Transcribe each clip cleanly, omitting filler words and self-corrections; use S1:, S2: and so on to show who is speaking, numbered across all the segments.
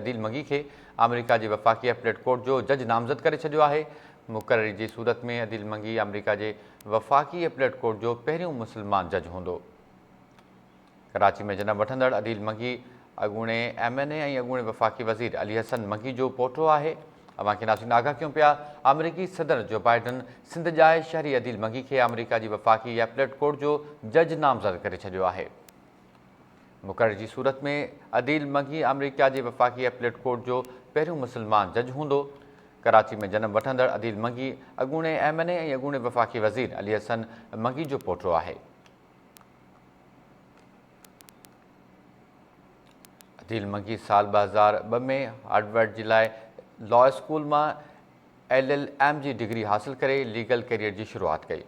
S1: अदील मंगी खे अमेरिका जे वफ़ाक़ी appellate court जो जज नामज़द करे छॾियो आहे। मुक़ररी जी सूरत में अदील मंगी अमेरिका जे वफ़ाक़ी अपीलेट कोर्ट जो पहिरियों मुस्लमान जज हूंदो। कराची में जनम वठंदड़ अदील मंगी अॻूणे MNA ऐं अॻूणे वफ़ाक़ी वज़ीर अली हसन मंगी जो पोटो आहे। अवांखे नाज़रीन आगाह कयूं पिया, अमरीकी सदर जो बाइडन सिंध जाए शहरी अदील मंगी खे अमेरिका जी वफ़ाक़ी अपीलेट कोर्ट जो जज नामज़द करे छॾियो आहे। मुक़ररी जी सूरत में अदील मंगी अमेरिका जे वफ़ाक़ी अपीलेट कोर्ट जो पहिरियों मुस्लमान जज हूंदो। कराची में जनम वठंदड़ अदील मंगी अॻूणे MNA ऐं अॻूणे वफ़ाक़ी वज़ीर अली हसन मंगी जो पोटो आहे। अदील मंगी साल 2002 में हार्वर्ड जे लाइ लॉ स्कूल मां LLM जी डिग्री हासिल करे लीगल कैरियर जी शुरूआत कई।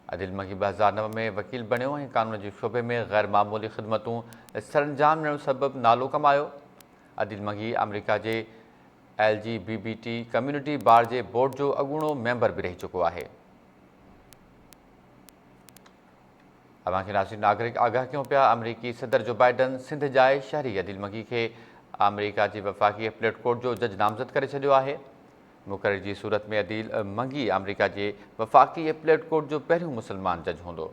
S1: अदील मंगी 2009 में वकील बणियो ऐं कानून जे शोबे में गैर मामूली ख़िदमतूं सरअंजाम ॾियण सबबि नालो कमायो। अदील मंगी अमेरिका जे LGBT कम्यूनिटी बार जे बोर्ड जो अॻूणो मेंबर बि रही चुको आहे। अवांखे नाज़रीन आगाह कयूं पिया, अमरीकी सदर जो बाइडन सिंध जाए शहरी अदील मंगी खे अमेरिका जी वफ़ाक़ी अपीलेट कोर्ट जो जज नामज़द करे छॾियो आहे। मुक़ररी जी सूरत में अदील मंगी अमेरिका जे वफ़ाक़ी अपीलेट कोर्ट जो पहिरियों मुस्लमान जज हूंदो।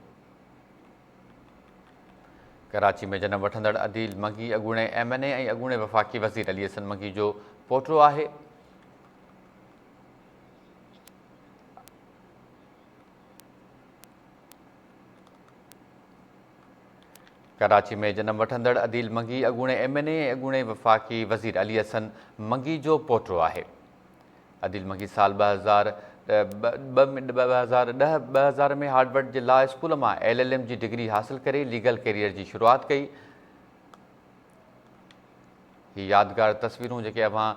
S1: कराची में जनम वठंदड़ अदील मंगी अॻूणे MNA ऐं अॻूणे वफ़ाक़ी वज़ीर अली हसन मंगी जो पोटो आहे। कराची में जनम वठंदड़ अदील मंगी अॻूणे MNA ऐं अॻूणे वफ़ाक़ी वज़ीर अली हसन मंगी जो पोटो आहे। अदील मंगी साल 2010 में हार्वर्ड जे लॉ स्कूल मां LLM जी डिग्री हासिल करे लीगल कैरियर जी शुरूआत कई। ही यादगार तस्वीरूं जेके अवां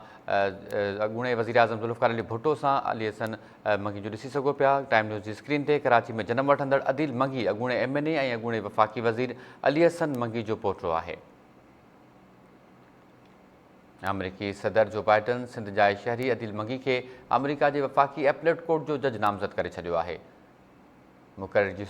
S1: अॻूणे वज़ीर आज़म ज़ुल्फ़िकार अली भुट्टो सां अली हसन मंगी जो ॾिसी सघो पिया टाइम न्यूज़ जी स्क्रीन ते। कराची में जनम वठंदड़ अदील मंगी अॻूणे MNA ऐं अॻूणे वफ़ाक़ी वज़ीर अली हसन मंगी जो पोटो आहे। अमरीकी सदर जो बाइडन सिंध जाए शहरी अदील मंगी खे अमेरिका जे वफ़ाक़ी अपीलेट कोर्ट जो जज नामज़द करे छॾियो आहे। मुक़ररी जी